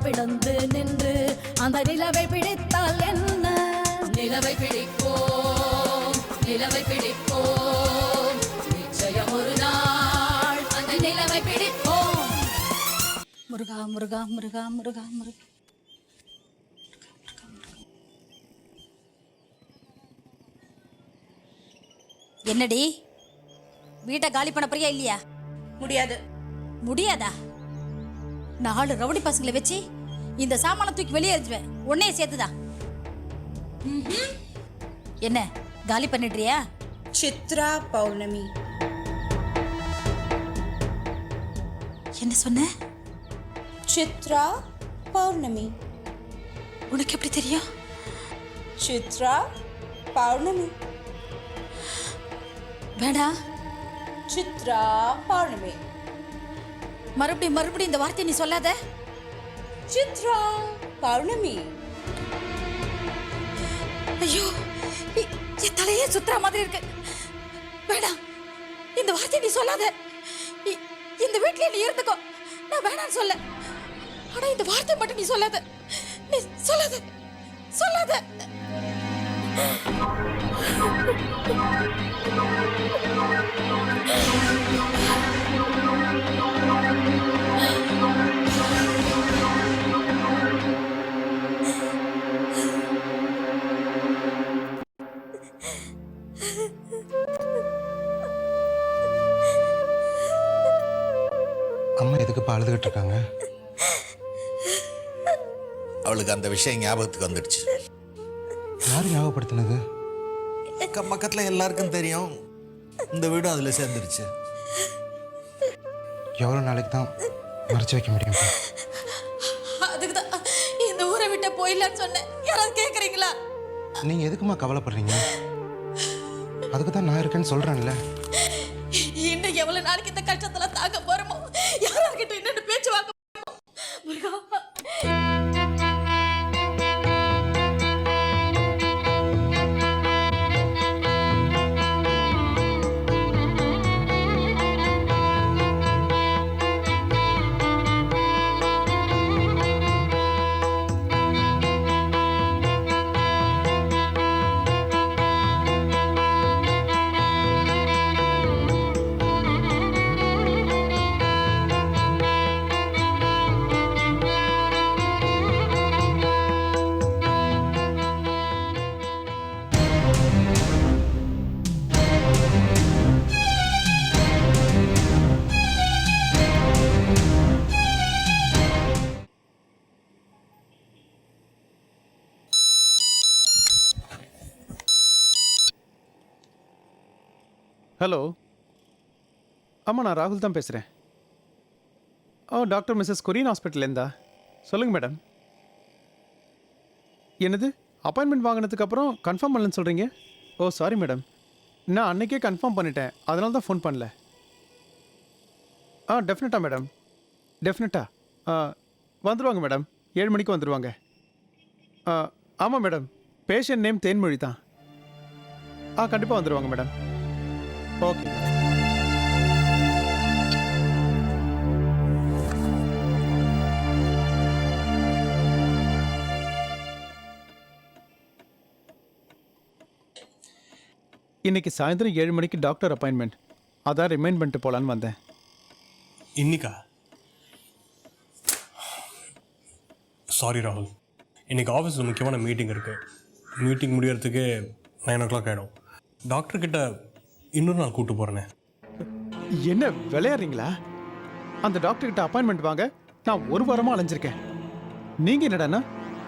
விழுந்து நின்று அந்த நிலவை பிடித்தால் என்ன? நிலவை பிடிப்போம், நிலவை பிடிப்போம், நிச்சயம் ஒரு நாள் அந்த நிலவை பிடிப்போம். முருகா முருகா முருகா முருகா முருகா. என்னடி வீட்டை காலி பண்ண போறியா இல்லையா? முடியாது. முடியாதா? 4 ரவுடி பசங்களை வச்சு இந்த சாமான தூக்கி வெளியே எறிஞ்சுவேன், உன்னையே சேர்த்துதான். என்ன காலி பண்ணிடுறியா? சித்ரா பௌர்ணமி. என்ன சொன்ன? சித்ரா பௌர்ணமி. உனக்கு எப்படி தெரியும்? சித்ரா பௌர்ணமி. வேடா, சித்ரா பௌர்ணமி. மறுபடியும் இந்த வார்த்தை நீ சொல்லாத. சித்ரா பௌர்ணமி. ஐயோ, என் தலையே சுத்துற மாதிரி இருக்கு. வேணாம், இந்த வார்த்தை நீ சொல்லாத. இந்த வீட்லயே நீ இருந்துக்கோ, நான் வேணான்னு சொல்ல. ஆனா இந்த வார்த்தை மட்டும் நீ சொல்லாத. நீ சொல்லாத சொல்லாத. அம்மா எதுக்கு அழுதுகிட்டு இருக்காங்க? அவளுக்கு அந்த விஷயம் ஞாபகத்துக்கு வந்துடுச்சு. யார் ஞாபகப்படுத்தினது? அக்கம் பக்கத்தில் எல்லாருக்கும் தெரியும், இந்த வீடும் அதில் சேர்ந்துருச்சு. எவ்வளோ நாளைக்கு தான் மறைச்சு வைக்க முடியும்? அதுக்கு தான் இந்த ஊரை விட்டு போயிடலான்னு சொன்னேன். யாராவது கேட்குறீங்களா? நீங்கள் எதுக்குமா கவலைப்படுறீங்க? அதுக்கு தான் நான் இருக்கேன்னு சொல்கிறேன்ல. இன்னும் எவ்வளவு நாளைக்கு இந்த கஷ்டத்துல தாங்க போறோமோ, யாரார்கிட்ட என்னன்னு பேச்சு வாங்க முருகா. ஹலோ, ஆமாம், நான் ராகுல் தான் பேசுகிறேன். டாக்டர் மிஸ்ஸஸ் கொரியன் ஹாஸ்பிட்டல்லேருந்தா? சொல்லுங்கள் மேடம். என்னது, அப்பாயின்மெண்ட் வாங்கினதுக்கப்புறம் கன்ஃபார்ம் பண்ணலன்னு சொல்கிறீங்க? சாரி மேடம், நான் அன்றைக்கே கன்ஃபார்ம் பண்ணிட்டேன், அதனால தான் ஃபோன் பண்ணல. டெஃபினட்டாக மேடம், டெஃபினட்டாக வந்துடுவாங்க மேடம். 7 மணிக்கு வந்துடுவாங்க. ஆமாம் மேடம், பேஷண்ட் நேம் தேன்மொழி தான். கண்டிப்பாக வந்துடுவாங்க மேடம். ஓகே. இன்னைக்கு சாயந்தரம் 7 மணிக்கு டாக்டர் அப்பாயின்மெண்ட், அதான் ரிமைண்ட் பண்ணிட்டு போகலான்னு வந்தேன். இன்னைக்கா? சாரி ராகுல், இன்னைக்கு ஆஃபீஸில் முக்கியமான மீட்டிங் இருக்குது. மீட்டிங் முடியறதுக்கு 9 o'clock ஆகிடும். டாக்டர்கிட்ட இன்னொரு நாள் கூப்பிட்டு போகிறேனே. என்ன விளையாடுறீங்களா? அந்த டாக்டர்கிட்ட அப்பாயின்மெண்ட் வாங்க நான் 1 வாரமாக அலைஞ்சிருக்கேன். நீங்கள் என்னடாண்ணா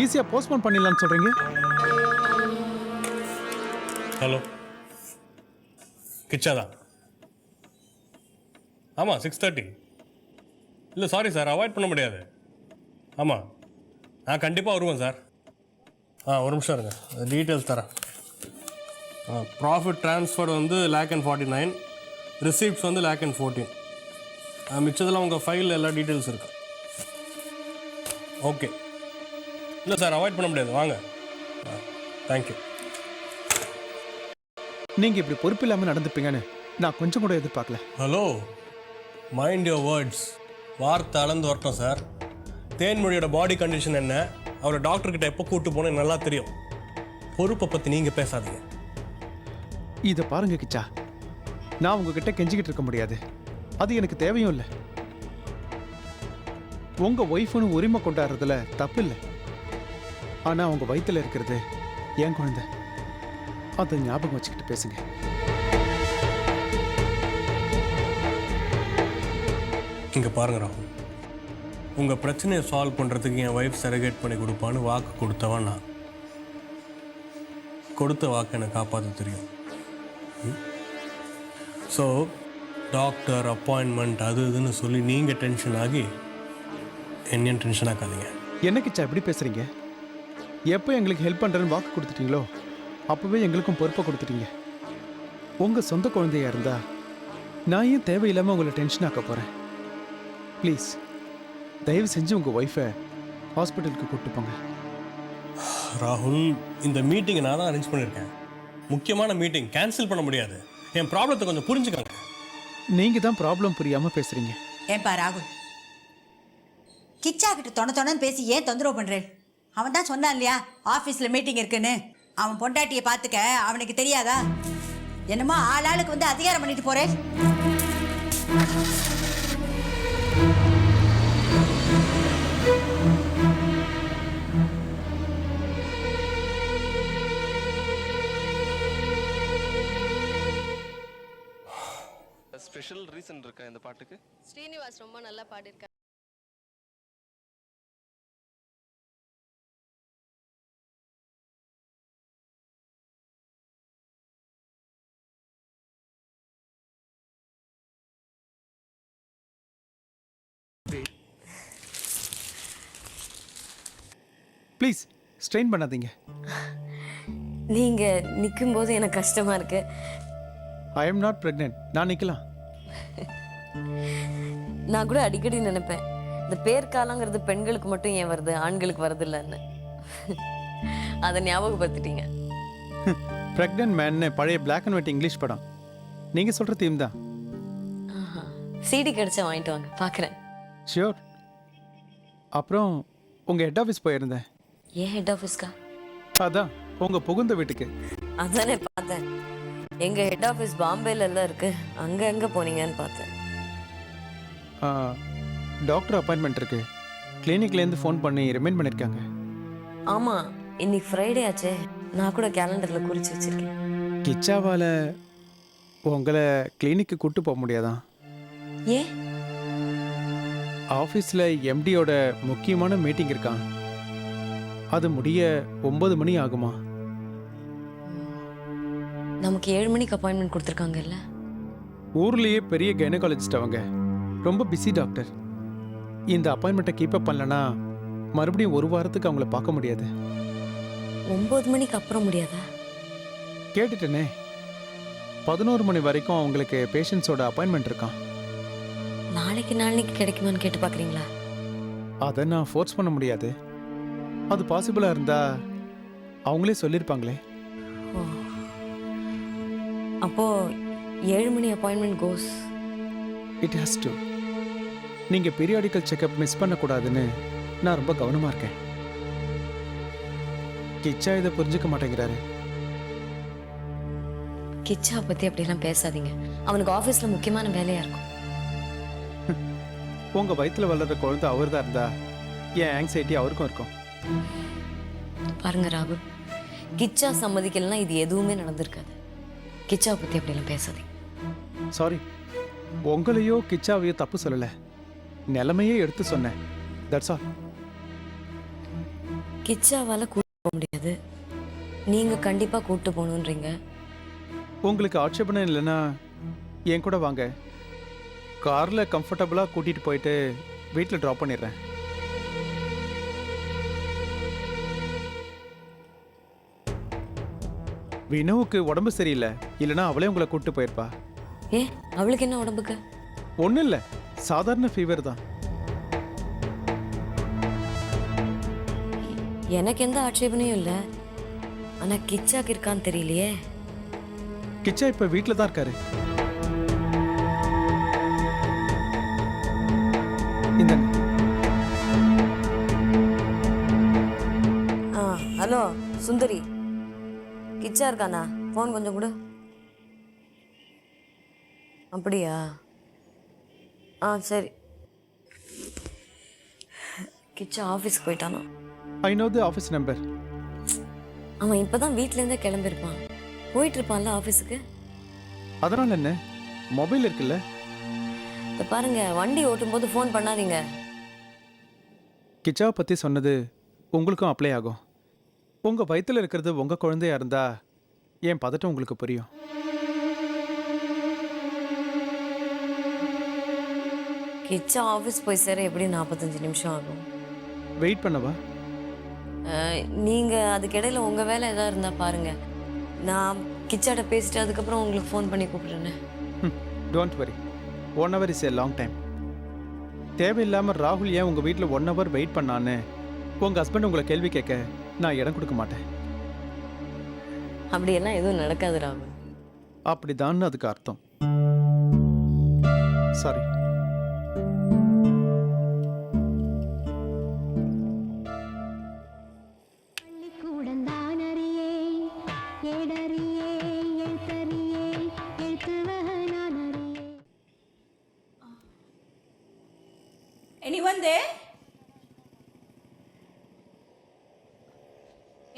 ஈஸியாக போஸ்ட்போன் பண்ணிடலான்னு சொல்கிறீங்க? ஹலோ, கிச்சாதான்? ஆமாம், 6:30. இல்லை சாரி சார், அவாய்ட் பண்ண முடியாது. ஆமாம், நான் கண்டிப்பாக வருவேன் சார். ஒரு நிமிஷம் இருங்க, டீட்டெயில்ஸ் தரேன். ப்ராஃபிட் ட்ரான்ஸ்ஃபர் வந்து 1,49,000, ரிசீப்ட்ஸ் வந்து 1,14,000. மிச்சத்தில் உங்கள் ஃபைலில் எல்லா டீட்டெயில்ஸ் இருக்குது. ஓகே. இல்லை சார், அவாய்ட் பண்ண முடியாது, வாங்க. தேங்க்யூ. நீங்கள் இப்படி பொறுப்பு இல்லாமல் நடந்துப்பீங்கன்னு நான் கொஞ்சம் கூட எதிர்பார்க்கல. Hello, mind your words. வார்த்தை அளந்து வரட்டும் சார். தேன்மொழியோட பாடி கண்டிஷன் என்ன, அவரை டாக்டர்கிட்ட எப்போ கூட்டு போனேன்னு நல்லா தெரியும். பொறுப்பை பற்றி நீங்கள் பேசாதீங்க. இதை பாருங்க கிச்சா, நான் உங்ககிட்ட கெஞ்சிக்கிட்டு இருக்க முடியாது. அது எனக்கு தேவையும் இல்லை. உங்க ஒய்ஃப்னு உரிமை கொண்டாடுறதுல தப்பு இல்லை. ஆனா உங்க வயித்துல இருக்கிறது என் குழந்தை. அதை ஞாபகம் வச்சுக்கிட்டு பேசுங்க. இங்கே பாருங்க ராகுல், உங்கள் பிரச்சனையை சால்வ் பண்ணுறதுக்கு என் ஒய்ஃப் செரகேட் பண்ணி கொடுப்பான்னு வாக்கு கொடுத்தவன் நான். கொடுத்த வாக்கு எனக்கு காப்பாற்ற தெரியும். ஸோ டாக்டர் அப்பாயின்மெண்ட் அது இதுன்னு சொல்லி நீங்கள் டென்ஷன் ஆகி என்னையும் டென்ஷன் ஆக்காதீங்க. என்ன கிச்சா எப்படி பேசுறீங்க? எப்போ எங்களுக்கு ஹெல்ப் பண்றேன்னு வாக்கு கொடுத்துட்டீங்களோ அப்பவே எங்களுக்கும் பொறுப்பை கொடுத்துட்டீங்க. உங்க சொந்த குழந்தையா இருந்தா நான் ஏன் தேவையில்லாம உங்களை டென்ஷன் ஆக்க போறேன்? ப்ளீஸ் தயவு செஞ்சு உங்க ஒய்ஃபை ஹாஸ்பிட்டலுக்கு கூப்பிட்டு போங்க. ராகுல், இந்த மீட்டிங்கை நான் தான் அரேஞ்ச் பண்ணியிருக்கேன். முக்கியமான மீட்டிங் கேன்சல் பண்ண முடியாது. என் ப்ராப்ளத்தை கொஞ்சம் புரிஞ்சுக்கங்க. நீங்க தான் ப்ராப்ளம் புரியாம பேசுறீங்க. ஏன்பா ராகுல், கிச்சா கிட்ட தொணன்னு பேசி ஏன் தொந்தரவு பண்றேன்? அவன் தான் சொன்னான் இல்லையா ஆஃபீஸில் மீட்டிங் இருக்குன்னு. அவன் பொண்டாட்டியை பார்த்துக்க அவனுக்கு தெரியாதா? என்னமோ ஆளாளுக்கு வந்து அதிகாரம் பண்ணிட்டு போறேன். ஸ்பெஷல் ரீசன் இருக்கா இந்த பாட்டுக்கு? ஸ்ரீனிவாஸ் ரொம்ப நல்லா பாடியிருக்காரு. ப்ளீஸ் ஸ்ட்ரெயின் பண்ணாதீங்க. நீங்க நிக்கும்போது எனக்கு கஷ்டமா இருக்கு. I am not pregnant. நான் நிக்கலாம். நான் கூட அடிக்கடி நினைப்பேன், இந்த பேர்காலங்கிறது பெண்களுக்கு மட்டும் ஏன் வருது, ஆண்களுக்கு வருது இல்லைன்னு. அதை ஞாபகப்படுத்திட்டீங்க. பிரெக்னென்ட் மேன்னு பழைய பிளாக் அண்ட் ஒயிட் இங்கிலீஷ் படம். நீங்க சொல்ற தீம் தான். சிடி கிடைச்சா வாங்கிட்டு வாங்க, பார்க்குறேன். ஷியோர். அப்புறம் உங்க ஹெட் ஆஃபீஸ் போயிருந்தேன். ஏன் ஹெட் ஆஃபீஸ்க்கா? அதான் உங்க புகுந்த வீட்டுக்கு. அதானே பார்த்தேன். எங்க ஹெட் ஆஃபீஸ் பாம்பேல எல்லாம் இருக்கு, அங்க எங்க போனீங்கன்னு பார்த்தேன். டாக்டர் அப்பாயின்மெண்ட் இருக்கு. கிளினிக்லேருந்து ஃபோன் பண்ணி ரிமைண்ட் பண்ணியிருக்காங்க. ஆமா, இன்னைக்கு ஃப்ரைடே ஆச்சே, நான் கூட கேலண்டர்ல குறிச்சு வச்சிருக்கேன். கிச்சாவால் உங்களை கிளினிக்கு கூட்டு போக முடியாதான்? ஏன்? ஆஃபீஸில் எம்டியோட முக்கியமான மீட்டிங் இருக்கான். அது முடிய 9 மணி ஆகுமா? நமக்கு 7 மணிக்கு அப்பாயின்மெண்ட் கொடுத்துருக்காங்கல்ல. ஊர்லேயே பெரிய கைனகாலஜிஸ்ட் அவங்க. ரொம்ப பிஸி டாக்டர். இந்த அப்பாயின்மெண்ட்டை கீப் அப் பண்ணலன்னா மறுபடியும் 1 வாரத்துக்கு அவங்கள பார்க்க முடியாது. 9 மணிக்கு அப்புறம் முடியாதா? கேட்டுட்டேனே. 11 மணி வரைக்கும் அவங்களுக்கு பேஷண்ட்ஸோட அப்பாயின்மெண்ட் இருக்கான். நாளைக்கு கிடைக்குமான்னு கேட்டு பார்க்குறீங்களா? அதை நான் ஃபோர்ஸ் பண்ண முடியாது. அது பாசிபிளாக இருந்தா அவங்களே சொல்லியிருப்பாங்களே. ஓ, அப்போ 7 மணி appointment goes. It has to. நீங்கள் பீரியாடிக்கல் செக்அப் மிஸ் பண்ணக்கூடாதுன்னு நான் ரொம்ப கவனமாக இருக்கேன். கிச்சா இதை புரிஞ்சுக்க மாட்டேங்கிறாரு. கிச்சா பற்றி அப்படிலாம் பேசாதீங்க. அவனுக்கு ஆஃபீஸில் முக்கியமான வேலையாக இருக்கும். உங்கள் வயிற்றில் வளர்கிற குழந்தை அவர் தான் இருந்தா என் ஆங்ஸைட்டி அவருக்கும் இருக்கும். பாருங்க ராகுல், கிச்சா சம்மதிக்கலாம், இது எதுவுமே நடந்திருக்காது. கிச்சாவை பற்றி அப்படிலாம் பேசாதீங்க. சாரி, உங்களையோ கிச்சாவையோ தப்பு சொல்லலை, நிலைமையே எடுத்து சொன்னேன். That's all. கிச்சாவால் கூட்டு போக முடியாது, நீங்கள் கண்டிப்பாக கூட்டு போகணுன்றீங்க. உங்களுக்கு ஆட்சேபணம் இல்லைன்னா என் கூட வாங்க. காரில் கம்ஃபர்டபுளாக கூட்டிகிட்டு போயிட்டு வீட்டில் ட்ராப் பண்ணிடுறேன். வினோவுக்கு உடம்பு சரியில்லை, இல்லைன்னா அவளே உங்களை கூப்பிட்டு போயிருப்பா. ஏ, அவளுக்கு என்ன உடம்புக்கு? ஒன்றும் இல்லை, சாதாரண ஃபீவர் தான். எனக்கு எந்த ஆட்சேபனையும் இல்லை. ஆனால் கிச்சாக்கு இருக்கான்னு தெரியலையே. கிச்சா இப்போ வீட்டில் தான் இருக்காரு. இந்தாங்க. ஹலோ சுந்தரி, கிச்சா இருக்கானா? ஃபோன் கொஞ்சம் கொடு. அப்படியா? ஆ சரி. கிச்சா ஆஃபீஸ்க்கு போயிட்டானா? I know the office number. அவன் இப்போ தான் வீட்டிலேருந்தே கிளம்பியிருப்பான். போயிட்டு இருப்பான்ல ஆஃபீஸுக்கு. அதனால் என்ன, மொபைல் இருக்குல்ல. இதை பாருங்க, வண்டி ஓட்டும்போது ஃபோன் பண்ணாதீங்க. கிச்சாவை பற்றி சொன்னது உங்களுக்கும் அப்ளை ஆகும். உங்கள் வயிற்றில் இருக்கிறது உங்கள் குழந்தையா இருந்தா என் பதட்டம் உங்களுக்கு புரியும். கிச்சா ஆஃபீஸ் போய் சேர எப்படி 45 நிமிஷம் ஆகும்? வெயிட் பண்ணவா? நீங்கள் அதுக்கிடையில் உங்கள் வேலை எதாவது இருந்தால் பாருங்கள். நான் கிச்சாட்ட பேசிட்டு அதுக்கப்புறம் உங்களுக்கு ஃபோன் பண்ணி கூப்பிட்றேன்னு. Don't worry, 1 hour is a long time. தேவையில்லாமல் ராகுல் ஏன் உங்கள் வீட்டில் 1 hour வெயிட் பண்ணான்னு உங்கள் ஹஸ்பண்ட் உங்களை கேள்வி கேட்க நான் இடம் கொடுக்க மாட்டேன். அப்படியெல்லாம் எதுவும் நடக்காது ராகுல். அப்படிதான் அதுக்கு அர்த்தம். Sorry. Anyone there?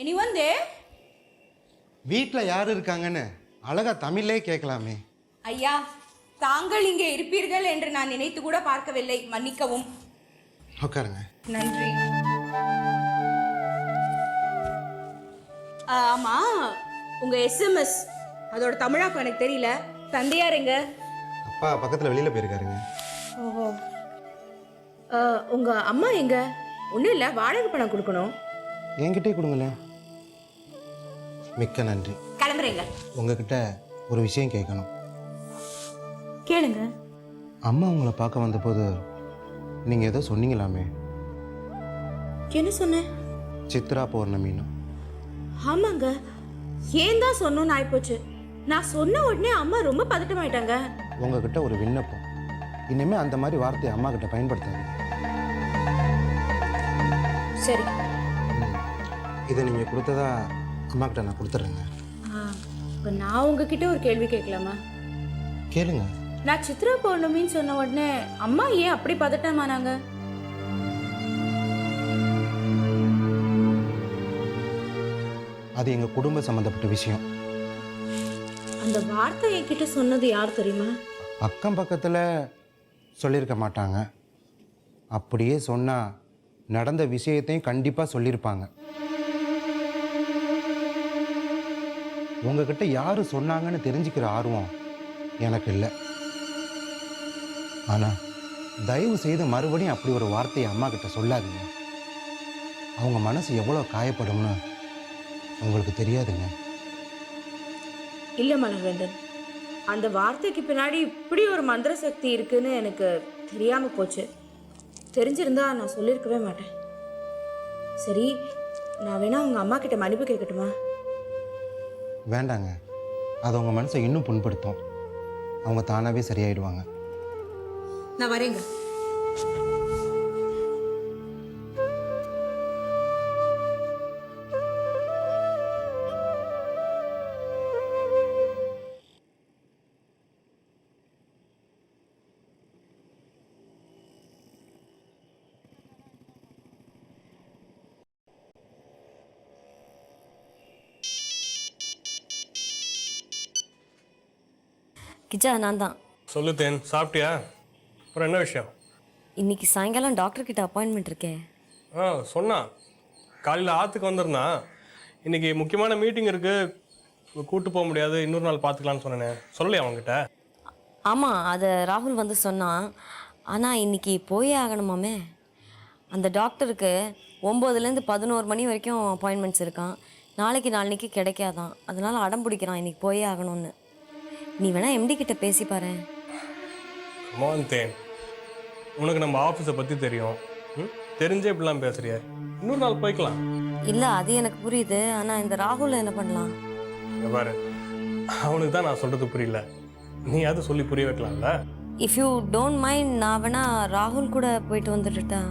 Anyone there? வீட்டில் யார் இருக்காங்கன்னு அழகா தமிழ்லே கேட்கலாமே. ஐயா, தாங்கள் இங்கே இருப்பீர்கள் என்று நான் நினைத்து கூட பார்க்கவில்லை, மன்னிக்கவும். உட்காருங்க. நன்றி. ஆமா, உங்க எஸ்எம்எஸ் அதோட தமிழாக்கம் எனக்கு தெரியல. தந்தையார் எங்க? அப்பா பக்கத்தில் வெளியில் போயிருக்காருங்க. ஓஹோ. உங்க அம்மா எங்க? ஒன்றும் இல்லை, வாடகை பணம் கொடுக்கணும். என்கிட்டே கொடுங்களேன். மிக்க நன்றி. கிளம்புறீங்க? உங்ககிட்ட ஒரு விஷயம் கேட்கணும். கேளுங்க. அம்மா உங்களை பார்க்க வந்தபோது நீங்கள் ஏதோ சொன்னீங்களாமே. என்ன சொன்னேன்? சித்ரா பௌர்ணமின்னு. ஆமாங்க, ஏன் தான் சொன்னோன்னு ஆயிப்போச்சு. நான் சொன்ன உடனே அம்மா ரொம்ப பதட்டமாயிட்டாங்க. உங்ககிட்ட ஒரு விண்ணப்பம், இனிமேல் அந்த மாதிரி வார்த்தையை அம்மா கிட்ட பயன்படுத்தாது. சரி. இதை நீங்கள் கொடுத்ததா அம்மா கிட்ட நான் கொடுத்துட்றேங்க. இப்போ நான் உங்ககிட்ட ஒரு கேள்வி கேட்கலாமா? கேளுங்க. நான் சித்ரா பௌர்ணமின்னு சொன்ன உடனே அம்மா ஏன் அப்படி பதட்டமானாங்க? அது எங்கள் குடும்ப சம்மந்தப்பட்ட விஷயம். அந்த வார்த்தை என்கிட்ட சொன்னது யார் தெரியுமா? அக்கம் பக்கத்தில் சொல்லியிருக்க மாட்டாங்க. அப்படியே சொன்னால் நடந்த விஷயத்தையும் கண்டிப்பாக சொல்லியிருப்பாங்க. உங்ககிட்ட யார் சொன்னாங்கன்னு தெரிஞ்சுக்கிற ஆர்வம் எனக்கு இல்லை. ஆனால் தயவு செய்து மறுபடியும் அப்படி ஒரு வார்த்தையை அம்மா கிட்ட சொல்லாதீங்க. அவங்க மனசு எவ்வளோ காயப்படும்னு உங்களுக்கு தெரியாதுங்க. இல்லை மலர்வேந்தன், அந்த வார்த்தைக்கு பின்னாடி இப்படி ஒரு மந்திர சக்தி இருக்குன்னு எனக்கு தெரியாமல் போச்சு. தெரிஞ்சிருந்தா நான் சொல்லியிருக்கவே மாட்டேன். சரி, நான் வேணா உங்கள் அம்மா கிட்ட மன்னிப்பு கேட்கட்டுமா? வேண்டாங்க, அது உங்கள் மனசை இன்னும் புண்படுத்தும். அவங்க தானாகவே சரியாயிடுவாங்க. நான் வரேங்க. கிச்சா, நான் தான். சொல்லு தேன், சாப்பிட்டியா? அப்புறம் என்ன விஷயம்? இன்னைக்கு சாயங்காலம் டாக்டர் கிட்ட அப்பாயின்மெண்ட் இருக்கேன். சொன்னான். காலையில் ஆற்றுக்கு வந்திருந்தான். இன்னைக்கு முக்கியமான மீட்டிங் இருக்குது, கூட்டு போக முடியாது, இன்னொரு நாள் பார்த்துக்கலான்னு சொன்னேன். சொல்லலையா அவங்ககிட்ட? ஆமாம், அதை ராகுல் வந்து சொன்னான். ஆனால் இன்னைக்கு போயே ஆகணுமாமே. அந்த டாக்டருக்கு 9லேருந்து 11 மணி வரைக்கும் அப்பாயின்மெண்ட்ஸ் இருக்கான். நாளைக்கு கிடைக்காதான். அதனால் அடம் பிடிக்கிறான் இன்னைக்கு போயே ஆகணும்னு. நீ வேணா எம்டி கிட்ட பேசி பாரு. தேன், உனக்கு நம்ம ஆஃபீஸை பற்றி தெரியும், தெரிஞ்சே இப்படிலாம் பேசுறிய. இன்னொரு நாள் போய்க்கலாம். இல்லை, அது எனக்கு புரியுது. ஆனால் இந்த ராகுல் என்ன பண்ணலாம்? பாரு, அவனுக்கு தான் நான் சொல்கிறது புரியல. நீ அது சொல்லி புரிய வைக்கலாம்ல. இஃப் யூ டோன்ட் மைண்ட், நான் வேணா ராகுல் கூட போயிட்டு வந்துட்டுட்டேன்.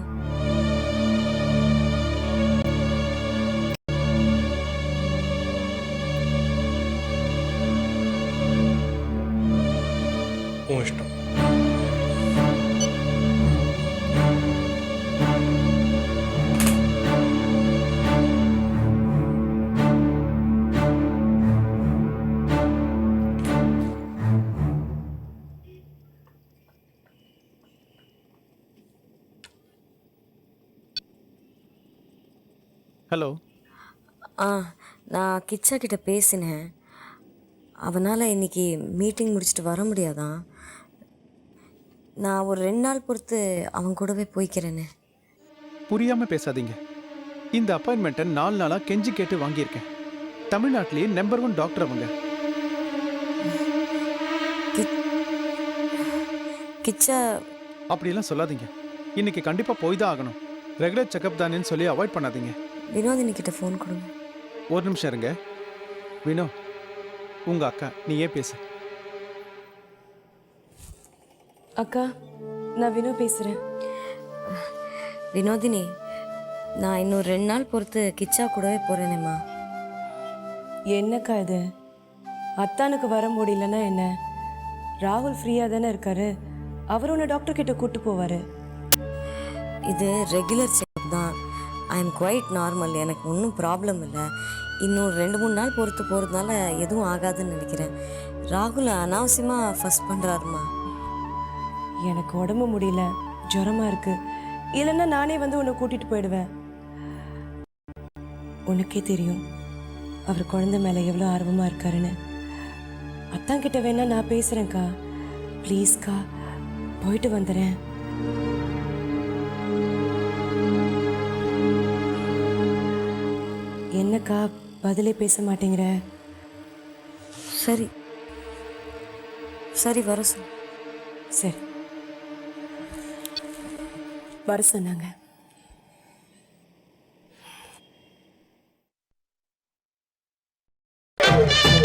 இஷ்டம். ஹலோ. நான் கிச்சா கிட்ட பேசினேன். அவனால் இன்னைக்கு மீட்டிங் முடிச்சுட்டு வர முடியாதான். நான் ஒரு 2 நாள் பொறுத்து அவன் கூடவே போய்க்கிறேன்னு. புரியாமல் பேசாதீங்க. இந்த அப்பாயின்மெண்ட்டை 4 நாளாக கெஞ்சி கேட்டு வாங்கியிருக்கேன். தமிழ்நாட்டிலேயே நம்பர் 1 டாக்டர் அவங்க. கிச்சா அப்படியெல்லாம் சொல்லாதீங்க. இன்னைக்கு கண்டிப்பாக போய் தான் ஆகணும். ரெகுலர் செக்அப் தானேன்னு சொல்லி அவாய்ட் பண்ணாதீங்க. வினோதினி கிட்ட ஃபோன் கொடுங்க. ஒரு நிமிஷம் இருங்க. வினோ, உங்கள் அக்கா, நீ ஏன் பேசு. அக்கா, நான் வினோ பேசுகிறேன். வினோதினி, நான் இன்னும் 2 நாள் பொறுத்து கிச்சா கூடவே போகிறேனேம்மா. என்னக்கா இது? அத்தானுக்கு வர முடியலன்னா என்ன? ராகுல் ஃப்ரீயாக தானே இருக்காரு. அவர் உன்னை டாக்டர் கிட்ட கூட்டு போவார். இது ரெகுலர் செக்அப் தான். I am quite normal. எனக்கு ஒன்றும் ப்ராப்ளம் இல்லை. இன்னும் 2-3 நாள் பொறுத்து போகிறதுனால எதுவும் ஆகாதுன்னு நினைக்கிறேன். ராகுல் அனாவசியமாக ஃபஸ்ட் பண்ணுறாருமா. எனக்கு உடம்பு முடியல, ஜுரமாக இருக்குது. இல்லைன்னா நானே வந்து உன்னை கூட்டிகிட்டு போயிடுவேன். உனக்கே தெரியும் அவர் குழந்தை மேலே எவ்வளோ ஆர்வமாக இருக்காருன்னு. அத்தான்கிட்ட வேணா நான் பேசுகிறேன்க்கா. ப்ளீஸ்க்கா, போயிட்டு வந்துடுறேன். என்னக்கா பதிலே பேச மாட்டேங்கிற? சரி சரி, வர சொல். சரி, வர சொன்னாங்க.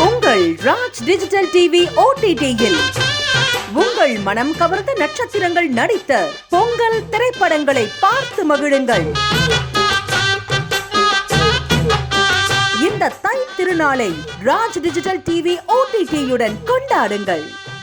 உங்கள் ராஜ் டிஜிட்டல் டிவி OTT-யில் உங்கள் மனம் கவர்ந்த நட்சத்திரங்கள் நடித்த பொங்கல் திரைப்படங்களை பார்த்து மகிழுங்கள். இந்த தை திருநாளை ராஜ் டிஜிட்டல் டிவி OTT-யுடன் கொண்டாடுங்கள்.